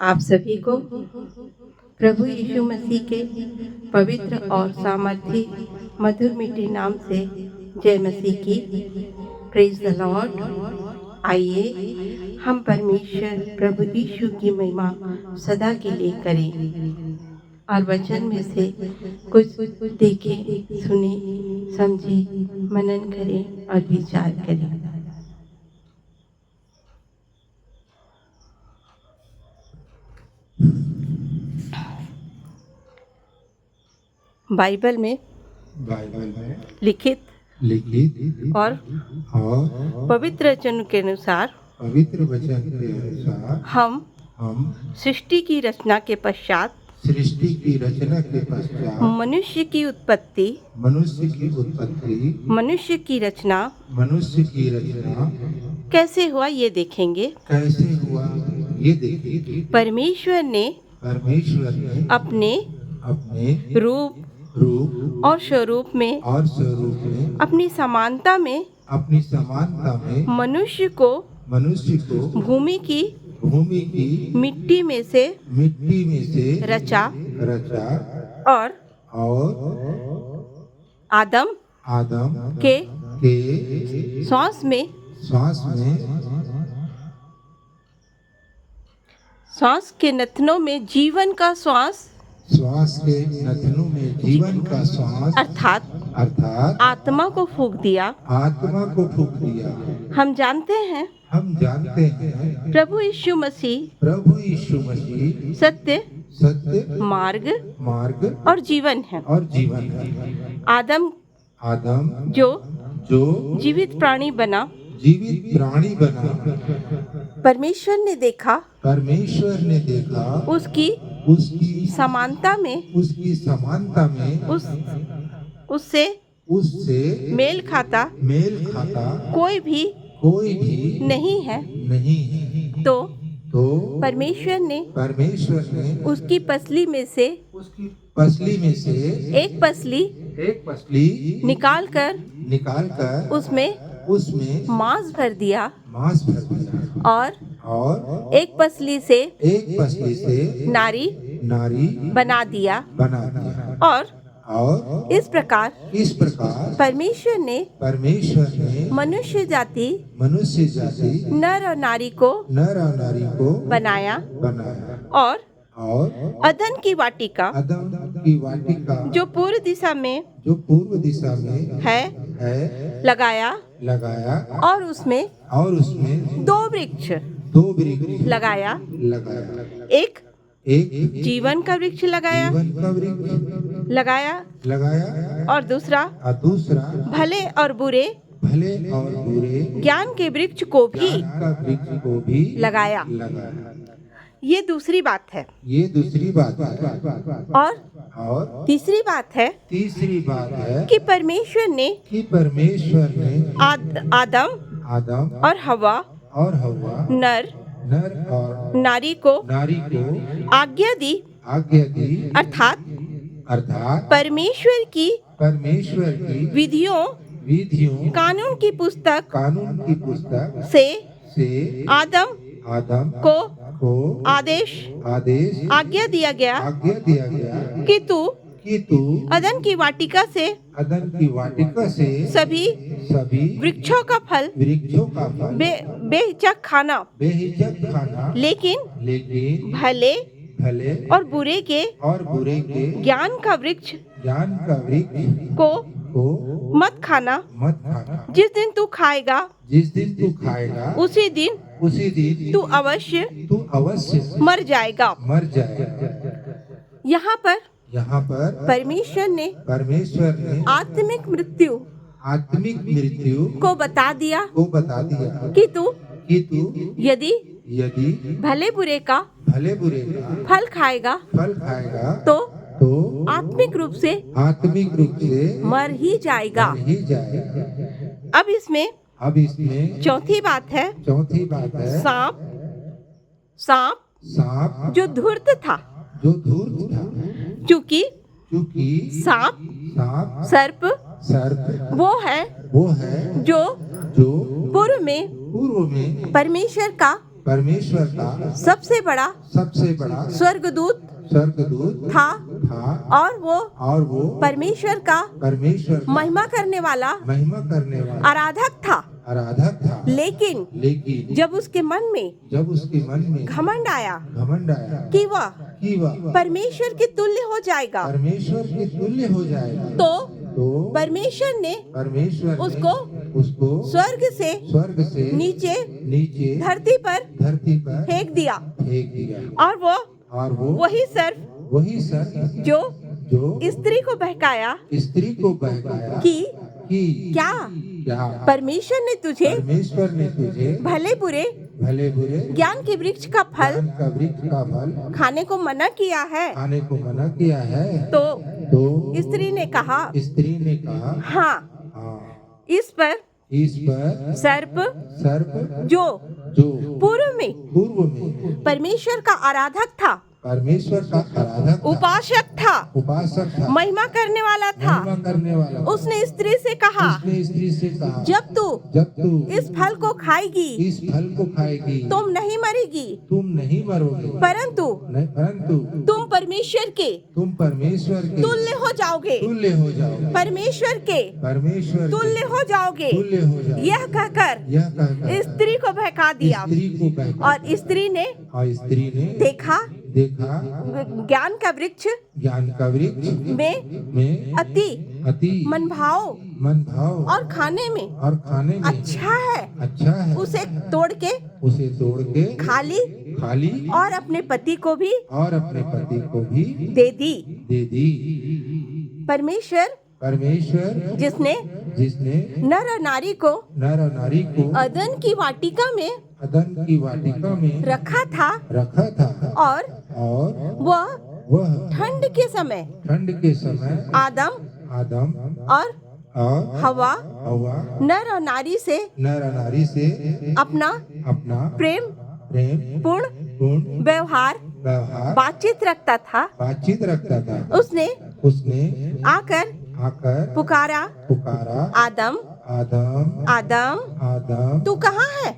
आप सभी को प्रभु यीशु मसीह के पवित्र और सामर्थी मधुर मीठे नाम से जय मसीह की। Praise the Lord. आइए हम परमेश्वर प्रभु यीशु की महिमा सदा के लिए करें और वचन में से कुछ देखें, सुने, समझे, मनन करें और विचार करें। बाइबल में लिखित और पवित्र वचन के अनुसार हम सृष्टि की रचना के पश्चात मनुष्य की उत्पत्ति कैसे हुआ ये देखेंगे। परमेश्वर ने अपने रूप और स्वरूप में अपनी समानता में मनुष्य को भूमि की मिट्टी में से रचा और आदम के श्वास के नथनों में जीवन का श्वास अर्थात आत्मा को फूंक दिया। हम जानते हैं प्रभु यीशु मसीह सत्य, मार्ग और जीवन है। आदम जो जीवित प्राणी बना, परमेश्वर ने देखा उसकी समानता में उससे मेल खाता कोई भी नहीं है। तो परमेश्वर ने उसकी पसली में से एक पसली निकालकर उसमें मांस भर दिया और एक पसली से नारी बना दिया। और इस प्रकार परमेश्वर ने मनुष्य जाति नर और नारी को बनाया और अदन की वाटिका जो पूर्व दिशा में है लगाया और उसमें दो वृक्ष लगाया। एक जीवन का वृक्ष लगाया और दूसरा भले और बुरे ज्ञान के वृक्ष को भी लगाया। ये दूसरी बात है। और तीसरी बात है कि परमेश्वर ने आदम और हवा नर और नारी को आज्ञा दी अर्थात परमेश्वर की विधियों कानून की पुस्तक से आदम को आदेश आज्ञा दिया गया कि तू अदन की वाटिका से सभी वृक्षों का फल बेहिचक खाना, लेकिन भले और बुरे के ज्ञान का वृक्ष को मत खाना। जिस दिन तू खाएगा उसी दिन तू अवश्य मर जाएगा। यहाँ पर परमेश्वर ने आत्मिक मृत्यु को बता दिया कि तू यदि भले बुरे का फल खाएगा तो आत्मिक रूप से मर ही जाएगा। अब इसमें चौथी बात है सांप जो धूर्त था, क्योंकि सांप सर्प वो है जो पूर्व में परमेश्वर का परमेश्वर का सबसे बड़ा स्वर्गदूत स्वर्गदूत था था और वो परमेश्वर का महिमा करने वाला आराधक था। लेकिन जब उसके मन में घमंड आया कि वह परमेश्वर के तुल्य हो जाएगा, तो परमेश्वर ने उसको स्वर्ग से नीचे धरती पर फेंक दिया। और वो वही सर्प जो स्त्री को बहकाया कि क्या परमेश्वर ने तुझे भले बुरे ज्ञान के वृक्ष का फल खाने को मना किया है। तो स्त्री ने कहा हाँ। इस पर सर्प जो पूर्व में परमेश्वर का आराधक था, उपासक था, महिमा करने वाला था, उसने स्त्री से कहा जब तू इस फल को खाएगी तुम नहीं मरेगी, परंतु तुम परमेश्वर के तुल्य हो जाओगे, परमेश्वर के तुल्य हो जाओगे। यह कहकर स्त्री को बहका दिया और स्त्री ने देखा ज्ञान का वृक्ष में अति मनभाव और खाने में अच्छा है। उसे तोड़ के खा ली और अपने पति को भी दे दी। परमेश्वर जिसने नर और नारी को अदन की वाटिका में रखा था और वह ठंड के समय आदम और हवा नर और नारी से अपना प्रेम पूर्ण व्यवहार बातचीत रखता था। उसने आकर पुकारा आदम तू कहाँ है?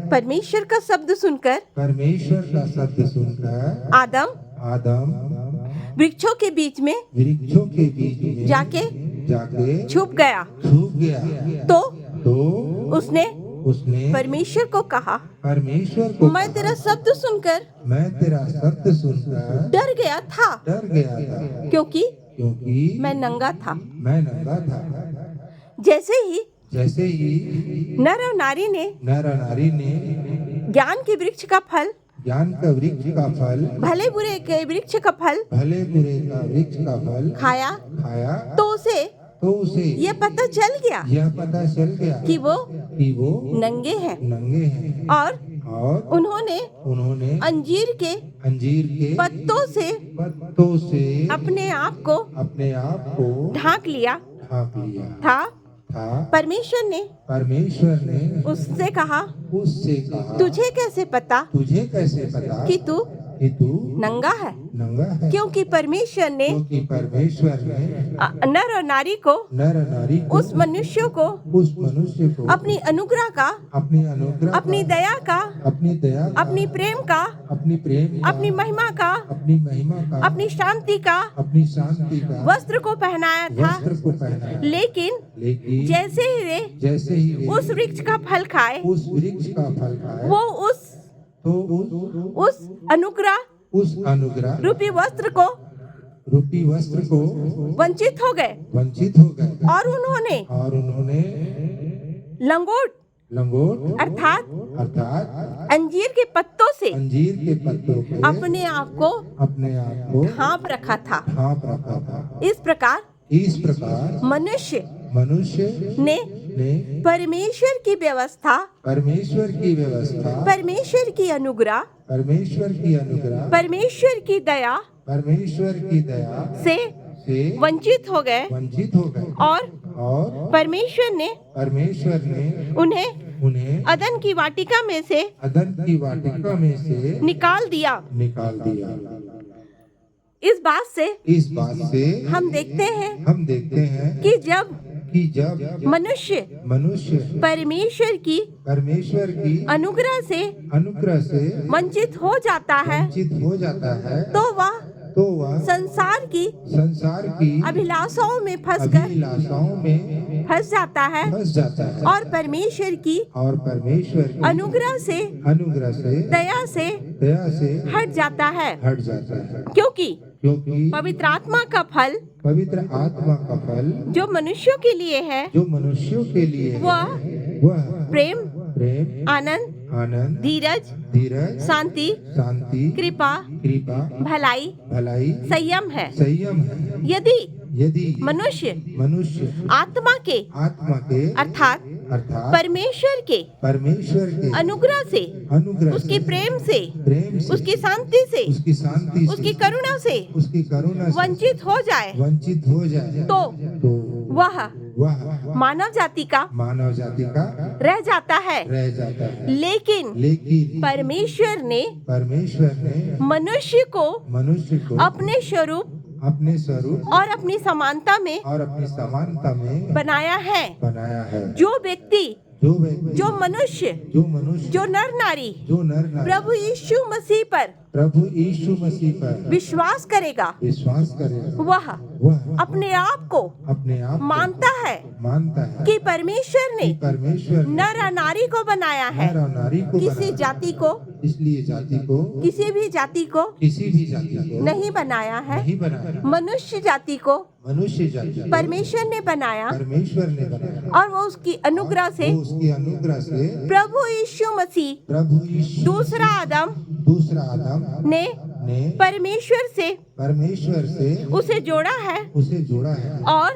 परमेश्वर का शब्द सुनकर आदम वृक्षों के बीच में जाके छुप गया। तो उसने परमेश्वर को कहा मैं तेरा शब्द सुनकर डर गया था क्योंकि मैं नंगा था। जैसे ही नर और नारी ने ज्ञान के वृक्ष का फल भले बुरे के वृक्ष का फल खाया तो उसे यह पता चल गया कि वो नंगे हैं और उन्होंने अंजीर के पत्तों से अपने आप को ढांक लिया था। परमेश्वर ने उससे कहा तुझे कैसे पता कि तू नंगा है? क्योंकि परमेश्वर ने नर और नारी को उस मनुष्य को अपनी अनुग्रह का अपनी दया का अपनी प्रेम का अपनी महिमा का अपनी शांति का वस्त्र को पहनाया था। लेकिन जैसे ही वे उस वृक्ष का फल खाए वो उस अनुग्रह रूपी वस्त्र को वंचित हो गए और उन्होंने लंगोट अर्थात अंजीर के पत्तों से अपने आप को ढांप रखा था। इस प्रकार मनुष्य ने परमेश्वर की व्यवस्था परमेश्वर की अनुग्रह परमेश्वर की दया से वंचित हो गए और परमेश्वर ने उन्हें अदन की वाटिका में से निकाल दिया। इस बात से हम देखते हैं कि जब कि जब मनुष्य मनुष्य परमेश्वर की अनुग्रह से वंचित हो जाता है वंचित हो जाता है तो वह तो वह संसार की अभिलाषाओं में अभिलाषाओं में फंस जाता है और परमेश्वर की अनुग्रह से दया से हट जाता है, क्योंकि पवित्र आत्मा का फल जो मनुष्यों के लिए है वह प्रेम, आनंद, धीरज, शांति, कृपा, भलाई, संयम है। यदि मनुष्य आत्मा के अर्थात परमेश्वर के अनुग्रह से, उसके प्रेम से, उसकी शांति से, उसकी करुणा से वंचित हो जाए तो वह मानव जाति का रह जाता है। लेकिन परमेश्वर ने मनुष्य को अपने स्वरूप और अपनी समानता में बनाया है। जो व्यक्ति, जो मनुष्य, जो नर नारी प्रभु यीशु मसीह पर विश्वास करेगा वह अपने आप को मानता है कि परमेश्वर ने नर और नारी को बनाया है। किसी जाति को, किसी भी जाति को नहीं बनाया है। मनुष्य जाति को परमेश्वर ने बनाया और वो उसकी अनुग्रह से प्रभु यीशु मसीह दूसरा आदम ने परमेश्वर से उसे जोड़ा है और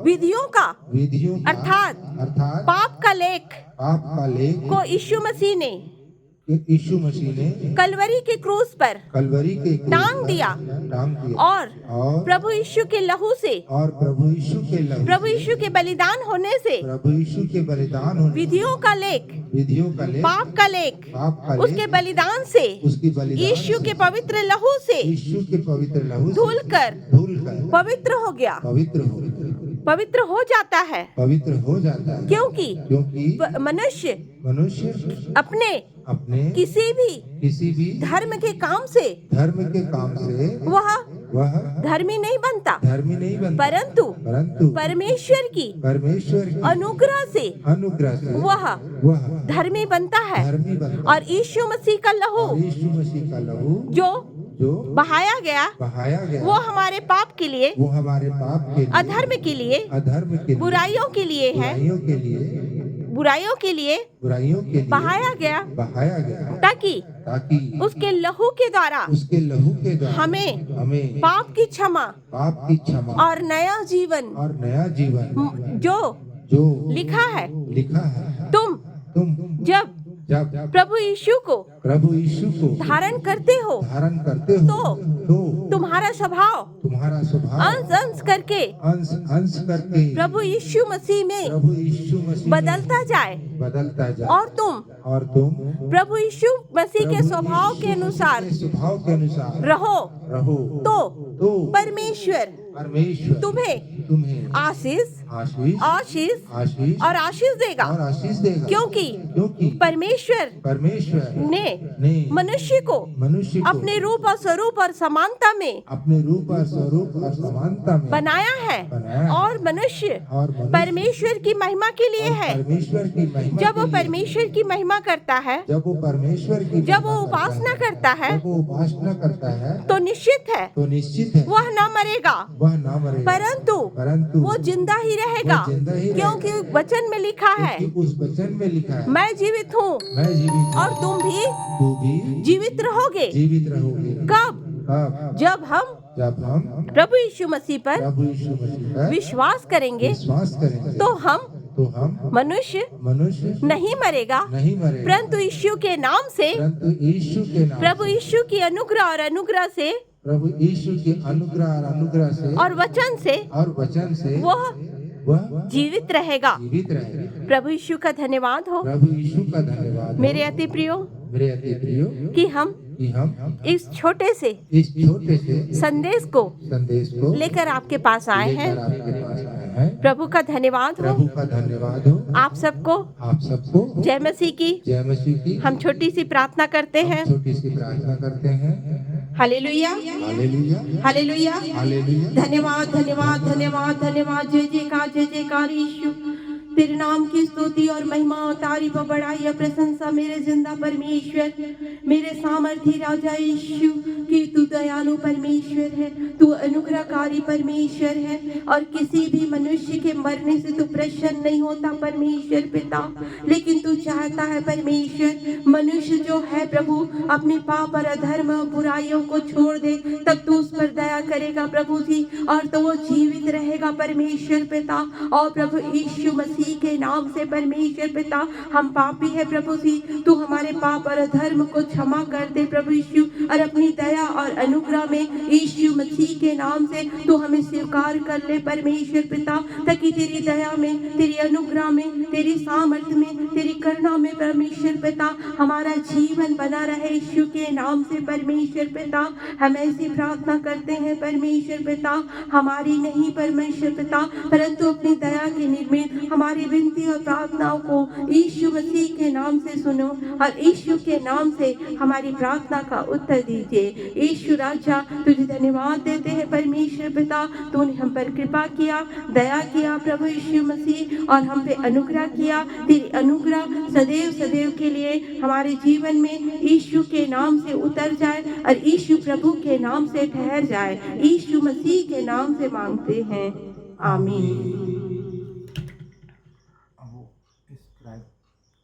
विधियों का अर्थात पाप का लेख को यीशु मसीह ने कलवरी के क्रूस पर टांग दिया और प्रभु यीशु के लहू से, प्रभु यीशु के बलिदान होने से विधियों का लेख, पाप का लेख उसके बलिदान से, यीशु के पवित्र लहू से धुलकर पवित्र हो गया, पवित्र हो जाता है। क्योंकि मनुष्य अपने किसी भी धर्म के काम से वह धर्मी नहीं बनता, परंतु परमेश्वर की अनुग्रह से वह धर्मी बनता है। और यीशु मसीह का लहू जो बहाया गया वो हमारे पाप के लिए, अधर्म के लिए, बुराइयों के लिए है, बुराइयों के लिए बहाया गया ताकि उसके लहू के द्वारा हमें पाप की क्षमा और नया जीवन जो लिखा है। तुम जब प्रभु यीशु को धारण करते हो तो तुम्हारा स्वभाव अंश करके प्रभु यीशु मसीह में बदलता जाए और तुम प्रभु यीशु मसीह के स्वभाव के अनुसार रहो तो परमेश्वर तुम्हें आशीष और आशीष देगा। क्योंकि परमेश्वर ने मनुष्य को अपने रूप और स्वरूप और समानता में बनाया है और मनुष्य परमेश्वर की महिमा के लिए है। जब वो परमेश्वर की महिमा करता है, जब वो उपासना करता है तो निश्चित है वह न मरेगा परंतु वो जिंदा ही रहेगा। क्योंकि वचन में लिखा है मैं जीवित हूँ और तुम भी जीवित रहोगे। कब? जब हम प्रभु यीशु मसीह पर विश्वास करेंगे तो हम मनुष्य नहीं मरेगा परंतु यीशु के नाम से, प्रभु यीशु की अनुग्रह और अनुग्रह से, प्रभु यीशु की अनुग्रह से और वचन से वह जीवित रहेगा। प्रभु यीशु का धन्यवाद हो। मेरे अति प्रियो कि हम इस छोटे से संदेश को लेकर आपके पास आए हैं। है। प्रभु का धन्यवाद हो, प्रभु का धन्यवाद हो। आप सबको आप सबको जय मसीह की। जय मसीह की। हम छोटी सी प्रार्थना करते हैं। छोटी सी प्रार्थना करते हैं। Hallelujah, hallelujah, hallelujah, hallelujah. धन्यवाद, धन्यवाद, धन्यवाद, धन्यवाद। जय जयकार, जय जयकार यीशु। तेरे नाम की स्तुति और महिमा और तारीफ और बड़ाई और प्रशंसा मेरे जिंदा परमेश्वर, मेरे सामर्थी राजा यीशु कि तू दयालु परमेश्वर है, तू अनुग्रहकारी परमेश्वर है और किसी भी मनुष्य के मरने से तू प्रसन्न नहीं होता परमेश्वर पिता, लेकिन तू चाहता है परमेश्वर मनुष्य जो है प्रभु अपने पाप और अधर्म बुराइयों को छोड़ दे, तब तू उस पर दया करेगा प्रभु जी, और तो वो जीवित रहेगा परमेश्वर पिता। और प्रभु यीशु मसीह के नाम से परमेश्वर पिता, हम पापी है प्रभु जी, तू हमारे पाप और अधर्म को क्षमा कर दे प्रभु यीशु, और अपनी दया और अनुग्रह में यीशु मसीह के नाम से तू हमें स्वीकार कर ले परमेश्वर पिता, ताकि तेरी दया में, तेरी अनुग्रह में, तेरी सामर्थ्य में, तेरी करुणा में परमेश्वर पिता हमारा जीवन बना रहे यीशु के नाम से परमेश्वर पिता। हम ऐसी प्रार्थना करते हैं परमेश्वर पिता, हमारी नहीं परमेश्वर पिता, परंतु अपनी दया के निर्मित हमारी विनती और प्रार्थनाओं को यीशु मसीह के नाम से सुनो, और यीशु के नाम से हमारी प्रार्थना का उत्तर दीजिए। यीशु राजा तुझे धन्यवाद देते हैं परमेश्वर पिता, तूने हम पर कृपा किया, दया किया प्रभु यीशु मसीह, और हम पे अनुग्रह किया। तेरी अनुग्रह सदैव सदैव के लिए हमारे जीवन में यीशु के नाम से उतर जाए और यीशु प्रभु के नाम से ठहर जाए। यीशु मसीह के नाम से मांगते हैं, आमीन।